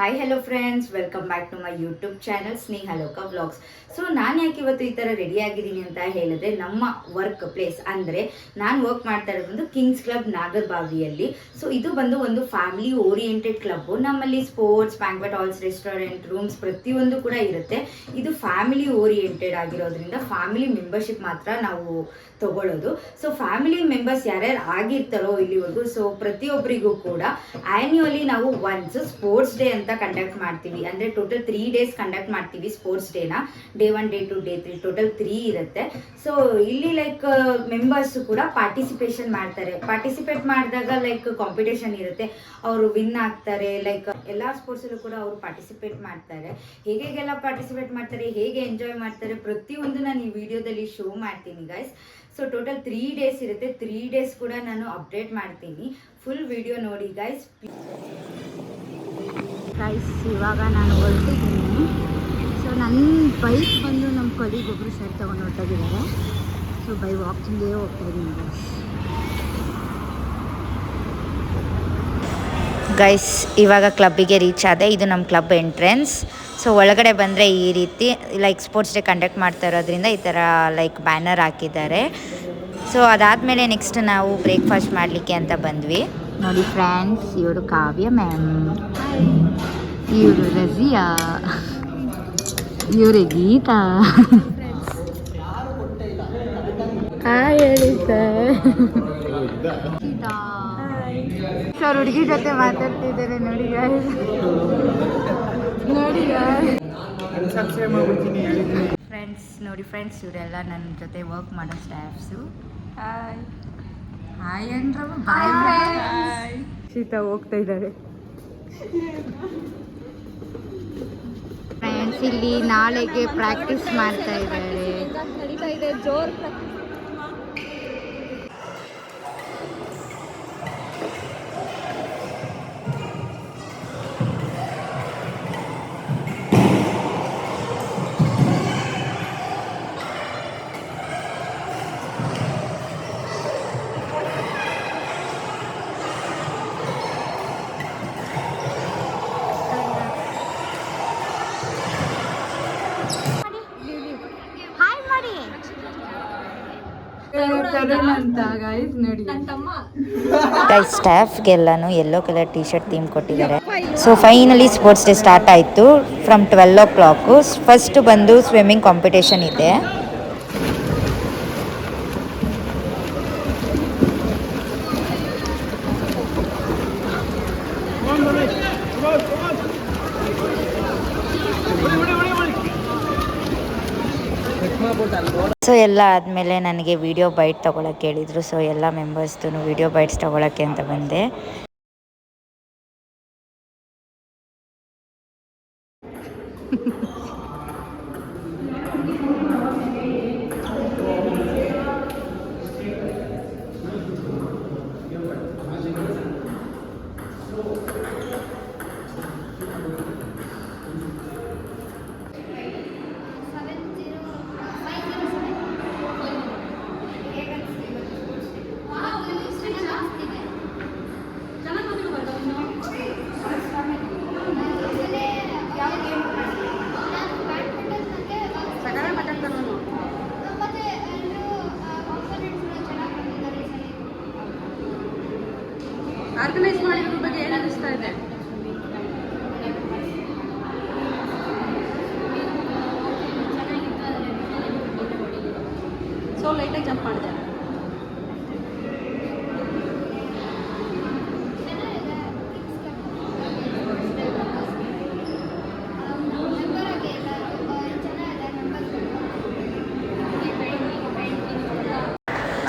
Hi hello friends, welcome back to my YouTube channel Sneha Loka vlogs. So ನಾನು ಯಾಕೆ ಇವತ್ತು ಈ ಥರ ರೆಡಿ ಆಗಿದ್ದೀನಿ ಅಂತ ಹೇಳಿದ್ರೆ, ನಮ್ಮ ವರ್ಕ್ ಪ್ಲೇಸ್ ಅಂದರೆ ನಾನು ವರ್ಕ್ ಮಾಡ್ತಾ ಇರೋದು ಕಿಂಗ್ಸ್ ಕ್ಲಬ್ ನಾಗರಬಾವಿಯಲ್ಲಿ. ಸೊ ಇದು ಬಂದು ಒಂದು ಫ್ಯಾಮಿಲಿ ಓರಿಯೆಂಟೆಡ್ ಕ್ಲಬ್ಬು. ನಮ್ಮಲ್ಲಿ sports, banquet halls, restaurant, rooms ಪ್ರತಿಯೊಂದು ಕೂಡ ಇರುತ್ತೆ. ಇದು ಫ್ಯಾಮಿಲಿ ಓರಿಯೆಂಟೆಡ್ ಆಗಿರೋದ್ರಿಂದ ಫ್ಯಾಮಿಲಿ ಮೆಂಬರ್ಶಿಪ್ ಮಾತ್ರ ನಾವು ತಗೊಳ್ಳೋದು. ಸೊ ಫ್ಯಾಮಿಲಿ ಮೆಂಬರ್ಸ್ ಯಾರ್ಯಾರು ಆಗಿರ್ತಾರೋ ಇಲ್ಲಿವರೆಗೂ, ಸೊ ಪ್ರತಿಯೊಬ್ಬರಿಗೂ ಕೂಡ ಆ್ಯನ್ಯುವಲಿ ನಾವು ಒನ್ಸ್ ಸ್ಪೋರ್ಟ್ಸ್ ಡೇ ಅಂತ ಕಂಡಕ್ಟ್ ಮಾಡ್ತೀವಿ. ಅಂದರೆ ಟೋಟಲ್ 3 days ಕಂಡಕ್ಟ್ ಮಾಡ್ತೀವಿ ಸ್ಪೋರ್ಟ್ಸ್ ಡೇನ. ಡೇ 1, ಡೇ 2, ಡೇ 3 ಟೋಟಲ್ 3 ಇರುತ್ತೆ. ಸೊ ಇಲ್ಲಿ ಲೈಕ್ ಮೆಂಬರ್ಸ್ ಕೂಡ ಪಾರ್ಟಿಸಿಪೇಷನ್ ಮಾಡ್ತಾರೆ. ಪಾರ್ಟಿಸಿಪೇಟ್ ಮಾಡಿದಾಗ ಲೈಕ್ ಕಾಂಪಿಟೇಷನ್ ಇರುತ್ತೆ, ಅವರು ವಿನ್ ಆಗ್ತಾರೆ. ಲೈಕ್ ಎಲ್ಲ ಸ್ಪೋರ್ಟ್ಸಲ್ಲೂ ಕೂಡ ಅವರು ಪಾರ್ಟಿಸಿಪೇಟ್ ಮಾಡ್ತಾರೆ. ಹೇಗೆಲ್ಲ ಪಾರ್ಟಿಸಿಪೇಟ್ ಮಾಡ್ತಾರೆ, ಹೇಗೆ ಎಂಜಾಯ್ ಮಾಡ್ತಾರೆ, ಪ್ರತಿಯೊಂದು ನಾನು ಈ ವಿಡಿಯೋದಲ್ಲಿ ಶೋ ಮಾಡ್ತೀನಿ ಗೈಸ್. ಸೊ ಟೋಟಲ್ 3 days ಇರುತ್ತೆ. 3 days ಕೂಡ ನಾನು ಅಪ್ಡೇಟ್ ಮಾಡ್ತೀನಿ. ಫುಲ್ ವಿಡಿಯೋ ನೋಡಿ ಗೈಸ್. ಇವಾಗ ನಾನು ಹೊರಟಿದ್ದೀನಿ. ಸೊ ನನ್ನ ಬೈಕ್ ಬಂದು ನಮ್ಮ ಕೊಲಿಗೊಬ್ಬರು ಸರ್ ತೊಗೊಂಡು ಹೊರಟೋಗಿದ್ದಾರೆ. ಸೊ ಬೈ ವಾಕಿಂಗೇ ಹೋಗ್ತಾ ಇದ್ದೀನಿ ಗೈಸ್. ಇವಾಗ ಕ್ಲಬ್ಬಿಗೆ ರೀಚ್ ಆದೆ. ಇದು ನಮ್ಮ ಕ್ಲಬ್ ಎಂಟ್ರೆನ್ಸ್. ಸೊ ಒಳಗಡೆ ಬಂದರೆ ಈ ರೀತಿ ಲೈಕ್ ಸ್ಪೋರ್ಟ್ಸ್ ಡೇ ಕಂಡಕ್ಟ್ ಮಾಡ್ತಾ ಇರೋದ್ರಿಂದ ಈ ಥರ ಲೈಕ್ ಬ್ಯಾನರ್ ಹಾಕಿದ್ದಾರೆ. ಸೊ ಅದಾದಮೇಲೆ ನೆಕ್ಸ್ಟ್ ನಾವು ಬ್ರೇಕ್ಫಾಸ್ಟ್ ಮಾಡಲಿಕ್ಕೆ ಅಂತ ಬಂದ್ವಿ. ನೋಡಿ ಫ್ರೆಂಡ್ಸ್, ಇವರು ಕಾವ್ಯ ಮ್ಯಾಮ್, ಇವರು ರಜಿಯಾ, ಇವರು ಗೀತಾ. ಹಾಯ್ ಹೇಳಿ ಸರ್. ಸರ್ ಹುಡುಗಿ ಜೊತೆ ಮಾತಾಡ್ತಿದ್ದಾರೆ ನೋಡಿ ಗಾಯ್ಸ್. ನೋಡಿ ಫ್ರೆಂಡ್ಸ್, ನೋಡಿ ಫ್ರೆಂಡ್ಸ್, ಇವರೆಲ್ಲ ನನ್ನ ಜೊತೆ ವರ್ಕ್ ಮಾಡೋ ಸ್ಟಾಫ್ಸು. ಹಾಯ್ ಹಾಯ್ ಅಂದ್ರು. ಬಾಯ್ ಬಾಯ್. ಶೀತಾ ಹೋಗ್ತಾ ಇದ್ದಾರೆ ಫ್ರೆಂಡ್ಸ್. ಇಲ್ಲಿ ನಾಳೆಗೆ ಪ್ರಾಕ್ಟೀಸ್ ಮಾಡ್ತಾ ಇದ್ದಾರೆ. ನಡೀತಾ ಇದೆ ಜೋರ್ ಪ್ರಾಕ್ಟೀಸ್. ಗೈಸ್, ಸ್ಟಾಫ್ಗೆಲ್ಲನೂ yellow colour T shirt theme ಕೊಟ್ಟಿದ್ದಾರೆ. So finally sports day start ಆಯಿತು ಫ್ರಮ್ 12 o'clock. ಫಸ್ಟ್ ಬಂದು ಸ್ವಿಮ್ಮಿಂಗ್ ಕಾಂಪಿಟೇಷನ್ ಇದೆ. ಸೊ ಎಲ್ಲ ಆದಮೇಲೆ ನನಗೆ ವಿಡಿಯೋ ಬೈಟ್ ತೊಗೊಳಕ್ಕೆ ಹೇಳಿದರು. ಸೊ ಎಲ್ಲ ಮೆಂಬರ್ಸ್ದು ವಿಡಿಯೋ ಬೈಟ್ಸ್ ತೊಗೊಳಕ್ಕೆ ಅಂತ ಬಂದೆ. ಆರ್ಗನೈಸ್ ಮಾಡಿರೋ ಬಗ್ಗೆ ಏನು ಅನಿಸ್ತಾ ಇದೆ? ಸೊ ಲೈಟಾಗಿ ಜಂಪ್ ಮಾಡಿದೆ.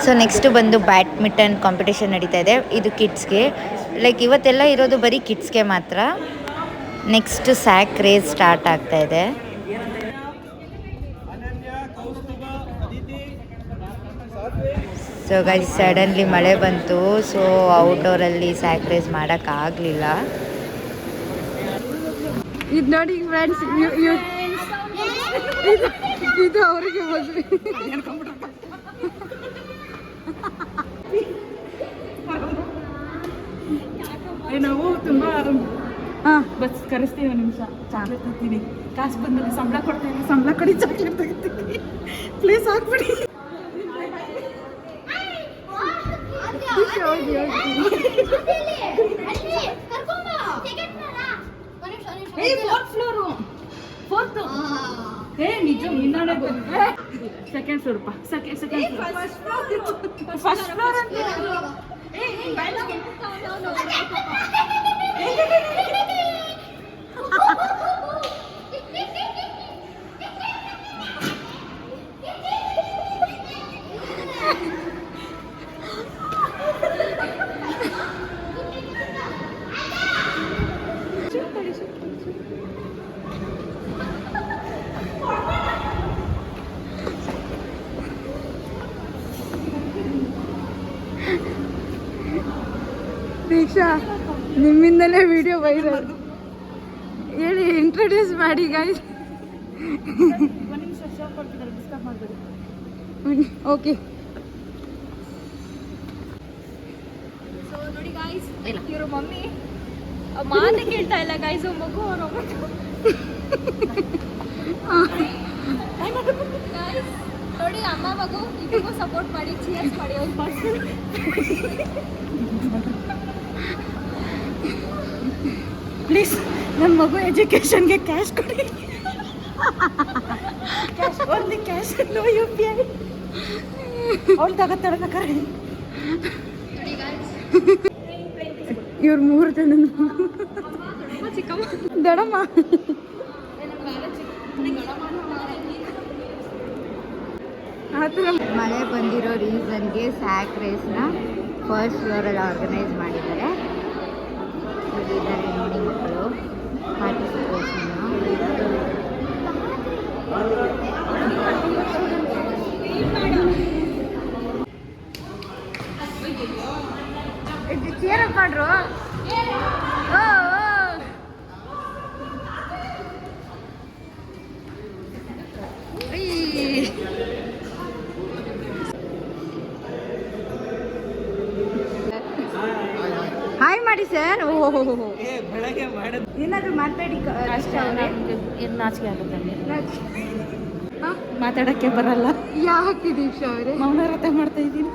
ಸೊ ನೆಕ್ಸ್ಟು ಬಂದು ಬ್ಯಾಡ್ಮಿಂಟನ್ ಕಾಂಪಿಟೇಷನ್ ನಡೀತಾ ಇದೆ. ಇದು ಕಿಡ್ಸ್ಗೆ. ಲೈಕ್ ಇವತ್ತೆಲ್ಲ ಇರೋದು ಬರೀ ಕಿಡ್ಸ್ಗೆ ಮಾತ್ರ. ನೆಕ್ಸ್ಟ್ ಸ್ಯಾಕ್ ರೇಸ್ ಸ್ಟಾರ್ಟ್ ಆಗ್ತಾ ಇದೆ. ಸೊ ಗೈಸ್, ಸಡನ್ಲಿ ಮಳೆ ಬಂತು. ಸೊ ಔಟ್ಡೋರಲ್ಲಿ ಸ್ಯಾಕ್ ರೇಸ್ ಮಾಡೋಕ್ಕಾಗಲಿಲ್ಲ. ಇದು ನೋಡಿ ಫ್ರೆಂಡ್ಸ್, ಇದು ಅವರಿಗೆ ಮದುವೆ. ನಾವು ತುಂಬ ಹಾಂ ಬಸ್ ಕರೆಸ್ತೀವಿ ಒಂದು ನಿಮಿಷ ಚಾಕ್ಲೇಟ್ ತರ್ತೀನಿ ಕಾಸು ಬಂದಲ್ಲಿ ಸಂಬಳ ಕೊಡ್ತೀನಿ ಸಂಬಳ ಕೊಡಿ ಚಾಕ್ಲೇಟ್ ತೆಗಿತೀನಿ ಪ್ಲೀಸ್ ಹಾಕ್ಬಿಡಿ ಫೋರ್ತ್ ನಿಜ ನಿನ್ನಾಡೆ second floor second floor first floor ಅಂತ ದೀಕ್ಷಾ ನಿಮ್ಮಿಂದಲೇ ವಿಡಿಯೋ ವೈರಲ್ ಹೇಳಿ ಇಂಟ್ರೊಡ್ಯೂಸ್ ಮಾಡಿ ಗೈಸ್ ಒಂದು ನಿಮಿಷ ಶೋ ಕೊಡ್ತಿದ್ದಾರೆ ಡಿಸ್ಟರ್ಬ್ ಮಾಡಬೇಡಿ ಓಕೆ ಸೊ ನೋಡಿ ಗಾಯ್ಸ್ ಇವ್ರ ಮಮ್ಮಿ ಮಾತೇ ಕೇಳ್ತಾ ಇಲ್ಲ ಗಾಯ್ಸ್ ಮಗು ಅವರು ಗಾಯ್ಸ್ ನೋಡಿ ಅಮ್ಮ ಮಗು ಇಬ್ಬರಿಗೂ ಸಪೋರ್ಟ್ ಮಾಡಿ ಚಿಯರ್ಸ್ ಮಾಡಿ ಅವ್ರು ಪ್ಲೀಸ್ ನನ್ನ ಮಗು ಎಜುಕೇಷನ್ಗೆ ಕ್ಯಾಶ್ ಕೊಡಿ cash only cash no U P I ಅವ್ಳು ತಗೋತಾಳೆ ಬೇಕಾರೆ ಇವ್ರು 3 ಜನ ಚಿಕ್ಕಮ್ಮ ದೊಡಮ್ಮ ಆ ಥರ ಮಳೆ ಬಂದಿರೋ ರೀಸನ್ಗೆ ಸ್ಯಾಕ್ ರೇಸ್ನ ಫಸ್ಟ್ ಫ್ಲೋರಲ್ಲಿ ಆರ್ಗನೈಸ್ ಮಾಡಿದ್ದಾರೆ. ಇಲ್ಲಿದ್ದಾರೆ ನೋಡಿ ಮಕ್ಕಳು ಪಾರ್ಟಿಸಿಪೇಷನ್. ಚೇರಪ್ ಮಾಡ್ರು ಹಾಯ್ ಮಾಡಿ ಸರ್. ಓಹೋ ಏನಾದರೂ ಮಾತಾಡಿ ನಾಚಿಕೆ ಆಗುತ್ತೆ ಮಾತಾಡೋಕ್ಕೆ ಬರಲ್ಲ. ಯಾಕೆ ದೀಕ್ಷಾ ಅವರೇ ಮೌನವ್ರತೆ ಮಾಡ್ತಾ ಇದ್ದೀನಿ.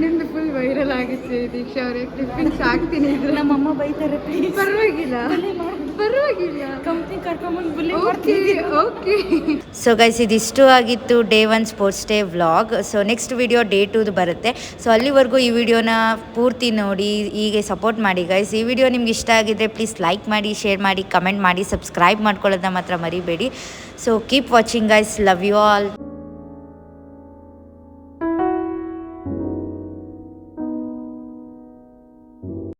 ನಿಮ್ದು ಫುಲ್ ವೈರಲ್ ಆಗುತ್ತೆ ದೀಕ್ಷಾ ಅವರೇ. ಕ್ಲಿಪ್ಪಿಂಗ್ಸ್ ಹಾಕ್ತೀನಿ ಇದ್ರೆ ನಮ್ಮಮ್ಮ ಬೈತಾರೆ ಪ್ಲೀಸ್. ಪರವಾಗಿಲ್ಲ ಪರವಾಗಿಲ್ಲ ಕಂಪ್ನಿ ಕರ್ಕೊಂಬಂದು ಬುಲ್ಲಿ ಓಕೆ ಓಕೆ. ಸೊ ಗೈಸ್ ಇದಿಷ್ಟು ಆಗಿತ್ತು day 1 sports day vlog. So next video day 2 ಬರುತ್ತೆ. ಸೊ ಅಲ್ಲಿವರೆಗೂ ಈ ವಿಡಿಯೋನ ಪೂರ್ತಿ ನೋಡಿ ಹೀಗೆ ಸಪೋರ್ಟ್ ಮಾಡಿ ಗೈಸ್. ಈ ವಿಡಿಯೋ ನಿಮ್ಗೆ ಇಷ್ಟ ಆಗಿದ್ರೆ ಪ್ಲೀಸ್ ಲೈಕ್ ಮಾಡಿ, ಶೇರ್ ಮಾಡಿ, ಕಮೆಂಟ್ ಮಾಡಿ, ಸಬ್ಸ್ಕ್ರೈಬ್ ಮಾಡ್ಕೊಳ್ಳೋದನ್ನ ಮಾತ್ರ ಮರಿಬೇಡಿ. So keep watching guys. Love you all.